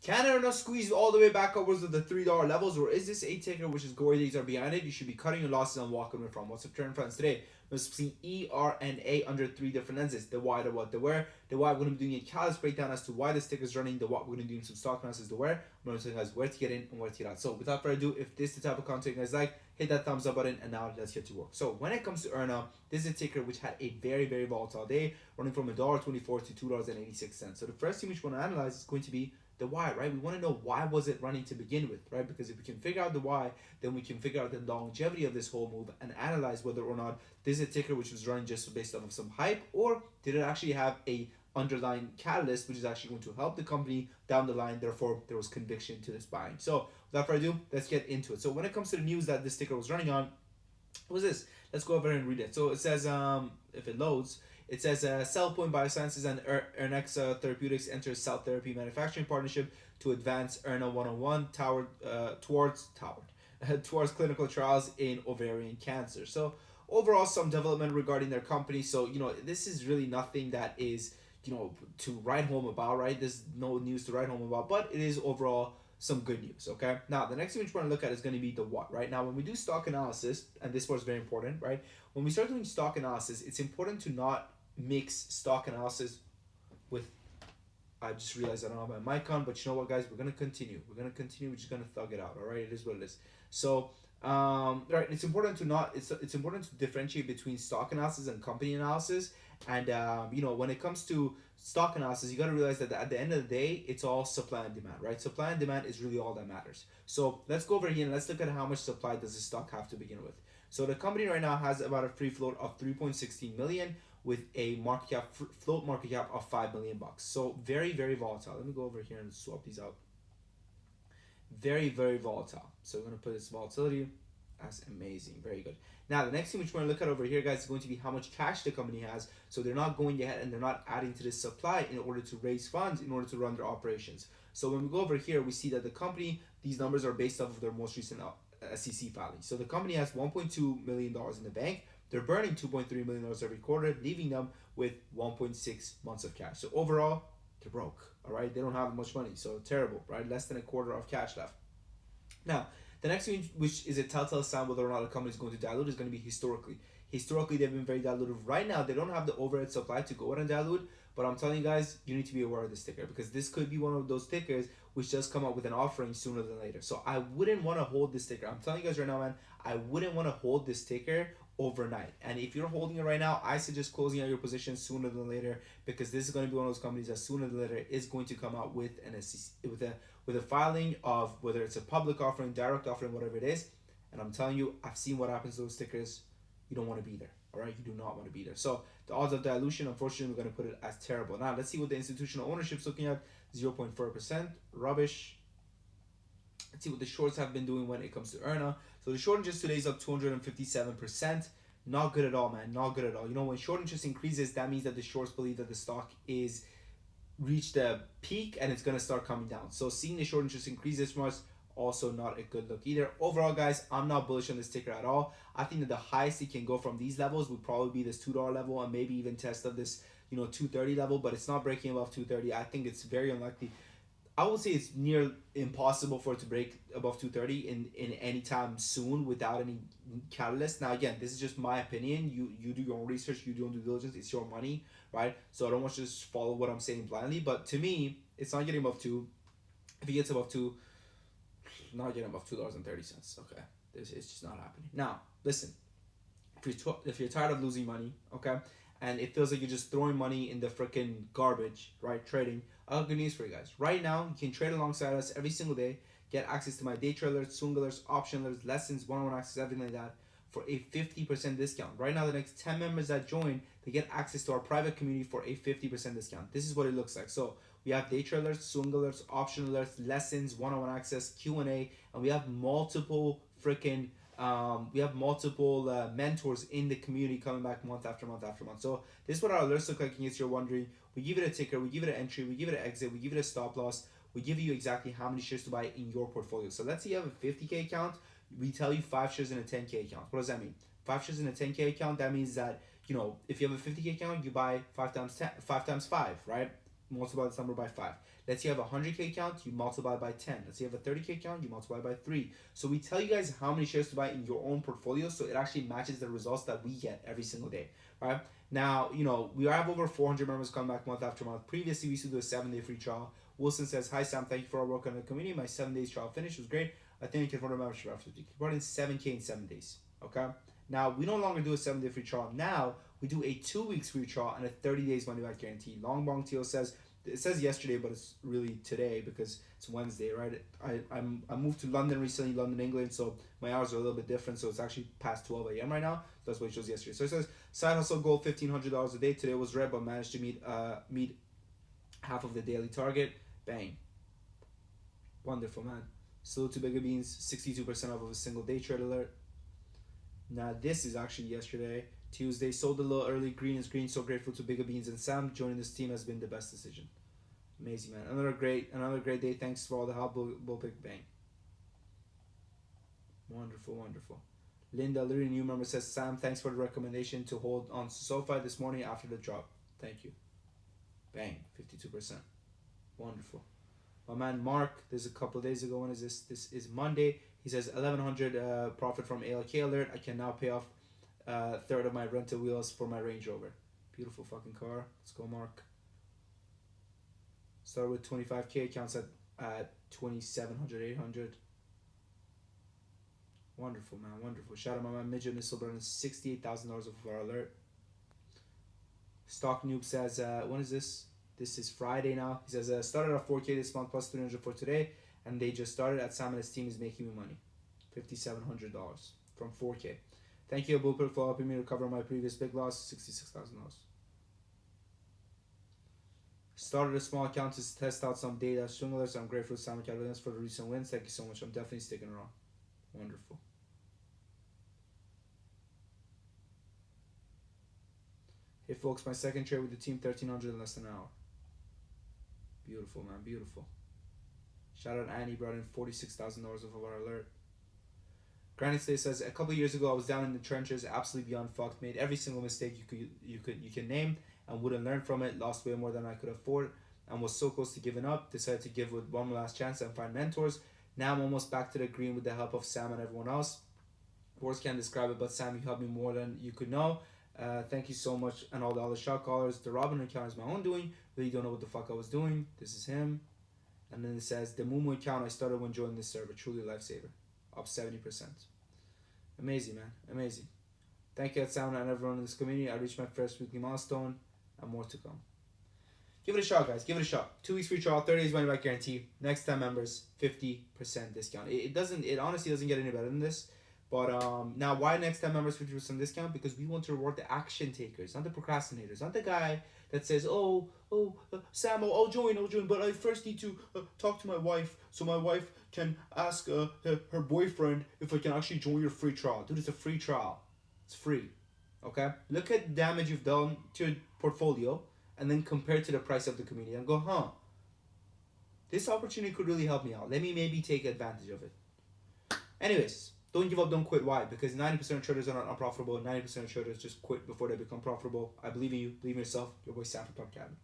Can Erna squeeze all the way back upwards of the $3 levels, or is this a ticker which is gory days are behind it? You should be cutting your losses and walking away from. What's the trend friends today? We're seeing ERNA under three different lenses. The why, the what, the where. The why, we're going to be doing a catalyst breakdown as to why this ticker is running. The what, we're going to be doing some stock analysis. The where, I'm going to tell you guys where to get in and where to get out. So without further ado, if this is the type of content you guys like, hit that thumbs up button, and now let's get to work. So when it comes to Erna, this is a ticker which had a very, very volatile day, running from $1.24 to $2.86. So the first thing which we want to analyze is going to be the why, right? We want to know why was it running to begin with, right? Because if we can figure out the why, then we can figure out the longevity of this whole move and analyze whether or not this is a ticker which was running just based off of some hype, or did it actually have a underlying catalyst which is actually going to help the company down the line. Therefore, there was conviction to this buying. So without further ado, let's get into it. So when it comes to the news that this ticker was running on, what was this? Let's go over and read it. So it says, if it loads, it says CellPoint Biosciences and Erna Therapeutics enter cell therapy manufacturing partnership to advance Erna 101 towards clinical trials in ovarian cancer. So overall, some development regarding their company. So this is really nothing that is to write home about, right? There's no news to write home about, but it is overall some good news. Okay, now the next thing we want to look at is going to be the what. Right now, when we do stock analysis, and this was very important, right? When we start doing stock analysis, it's important to not mix stock analysis with, I just realized I don't have my mic on, but you know what, guys, we're gonna continue. We're just gonna thug it out. All right, it is what it is. So right, it's important to not it's important to differentiate between stock analysis and company analysis. And when it comes to stock analysis, you got to realize that at the end of the day, it's all supply and demand, right? Supply and demand is really all that matters. So let's go over here and let's look at how much supply does the stock have to begin with. So the company right now has about a free float of 3.16 million with a float market cap of $5 million. So very, very volatile. Let me go over here and swap these out. Very, very volatile. So we're going to put this volatility. That's amazing. Very good. Now, the next thing which we're going to look at over here, guys, is going to be how much cash the company has. So they're not going ahead and they're not adding to this supply in order to raise funds in order to run their operations. So when we go over here, we see that the company, these numbers are based off of their most recent SEC filing. So the company has $1.2 million in the bank. They're burning $2.3 million every quarter, leaving them with 1.6 months of cash. So overall, they're broke. All right, they don't have much money. So terrible, right? Less than a quarter of cash left. Now, the next thing, which is a telltale sign whether or not a company is going to dilute, is going to be historically. Historically, they've been very dilutive. Right now, they don't have the overhead supply to go ahead and dilute. But I'm telling you guys, you need to be aware of this ticker, because this could be one of those tickers which does come up with an offering sooner than later. So I wouldn't want to hold this ticker. I'm telling you guys right now, man, I wouldn't want to hold this ticker overnight. And if you're holding it right now, I suggest closing out your position sooner than later, because this is going to be one of those companies that sooner than later is going to come out with an SEC, with a filing of whether it's a public offering, direct offering, whatever it is. And I'm telling you, I've seen what happens to those tickers. You don't want to be there. All right, you do not want to be there. So the odds of dilution, unfortunately, we're going to put it as terrible. Now let's see what the institutional ownership's looking at. 0.4%, rubbish. Let's see what the shorts have been doing when it comes to Erna. So the short interest today is up 257%. Not good at all, man. Not good at all. When short interest increases, that means that the shorts believe that the stock is reached a peak and it's going to start coming down. So seeing the short interest increase this much, also not a good look either. Overall, guys, I'm not bullish on this ticker at all. I think that the highest it can go from these levels would probably be this $2 level, and maybe even test of this 230 level, but it's not breaking above 230. I think it's very unlikely. I would say it's near impossible for it to break above 230 in any time soon without any catalyst. Now again, this is just my opinion. You do your own research, you do your own due diligence. It's your money, right? So I don't want you to just follow what I'm saying blindly. But to me, it's not getting above 2. If it gets above 2, not getting above $2.30. Okay, it's just not happening. Now listen, if you're tired of losing money, okay, and it feels like you're just throwing money in the freaking garbage, right? Trading. I have good news for you guys. Right now, you can trade alongside us every single day. Get access to my day trade alerts, swing alerts, option alerts, lessons, one-on-one access, everything like that, for a 50% discount. Right now, the next 10 members that join, they get access to our private community for a 50% discount. This is what it looks like. So we have day trade alerts, swing alerts, option alerts, lessons, one-on-one access, Q&A, and we have multiple mentors in the community coming back month after month after month. So this is what our alerts look like, in case you're wondering. We give it a ticker, we give it an entry, we give it an exit, we give it a stop loss. We give you exactly how many shares to buy in your portfolio. So let's say you have a 50K account. We tell you 5 shares in a 10K account. What does that mean? 5 shares in a 10K account, that means that, if you have a 50K account, you buy 5 times 5, right? multiply this number by 5. Let's say you have a 100K account, you multiply by 10. Let's say you have a 30K account, you multiply by 3. So we tell you guys how many shares to buy in your own portfolio, so it actually matches the results that we get every single day, right? Now, we have over 400 members coming back month after month. Previously, we used to do a 7-day free trial. Wilson says, "Hi Sam, thank you for our work on the community. My 7 days trial finished was great. I think I can afford a membership after you brought in 7K in 7 days." Okay? Now, we no longer do a 7-day free trial. Now, we do a 2 weeks free trial and a 30 days money back guarantee. Long Bong Teo says, it says yesterday, but it's really today because it's Wednesday, right? I moved to London recently, London, England, so my hours are a little bit different, so it's actually past 12 a.m. right now. So that's what it shows yesterday. So it says, side hustle goal $1,500 a day. Today was red, but managed to meet half of the daily target. Bang. Wonderful, man. Salute to Bigger Beans, 62% off of a single day trade alert. Now, this is actually yesterday, Tuesday. Sold a little early. Green is green. So grateful to Bigger Beans and Sam. Joining this team has been the best decision. Amazing, man. Another great day. Thanks for all the help. Bull pick. Bang. Wonderful, wonderful. Linda, literally new member, says, "Sam, thanks for the recommendation to hold on to SoFi this morning after the drop. Thank you." Bang. 52%. Wonderful. My man Mark, this is a couple of days ago. When is this? This is Monday. He says 1100 profit from ALK alert. I can now pay off third of my rental wheels for my Range Rover. Beautiful fucking car. Let's go, Mark. Start with 25K, accounts at 2700, 800. Wonderful, man. Wonderful. Shout out my man Midget Missile burning $68,000 of our alert. Stock Noob says, when is this? This is Friday now. He says, started at 4K this month plus 300 for today, and they just started at Sam and his team is making me money. $5,700 from 4K. Thank you, Bulper, for helping me recover my previous big loss, $66,000. Started a small account to test out some data swing alerts. I'm grateful to Sam and for the recent wins. Thank you so much. I'm definitely sticking around. Wonderful. Hey folks, my second trade with the team, 1300 in less than an hour. Beautiful, man, beautiful. Shout out Annie, brought in $46,000 of our alert. Granny State says, a couple years ago I was down in the trenches, absolutely beyond fucked, made every single mistake you can name and wouldn't learn from it, lost way more than I could afford and was so close to giving up, decided to give with one last chance and find mentors. Now I'm almost back to the green with the help of Sam and everyone else. Words can't describe it, but Sam, you helped me more than you could know. Thank you so much, and all the other shot callers. The Robin account is my own doing. Really don't know what the fuck I was doing. This is him. And then it says, the Mumu account I started when joining this server. Truly a lifesaver. Up 70%. Amazing, man. Amazing. Thank you, Sam, and everyone in this community. I reached my first weekly milestone, and more to come. Give it a shot, guys. Give it a shot. 2 weeks free trial, 30 days money back guarantee. Next 10 members, 50% discount. It honestly doesn't get any better than this. But now, why next 10 members 50% discount? Because we want to reward the action takers, not the procrastinators, not the guy that says, Sam, I'll join, but I first need to talk to my wife so my wife can ask her boyfriend if I can actually join your free trial. Dude, it's a free trial. It's free. Okay? Look at the damage you've done to your portfolio and then compare it to the price of the community and go, this opportunity could really help me out. Let me maybe take advantage of it. Anyways, don't give up, don't quit. Why? Because 90% of traders are not unprofitable. 90% of traders just quit before they become profitable. I believe in you. Believe in yourself. Your boy Sam from Top Cabin.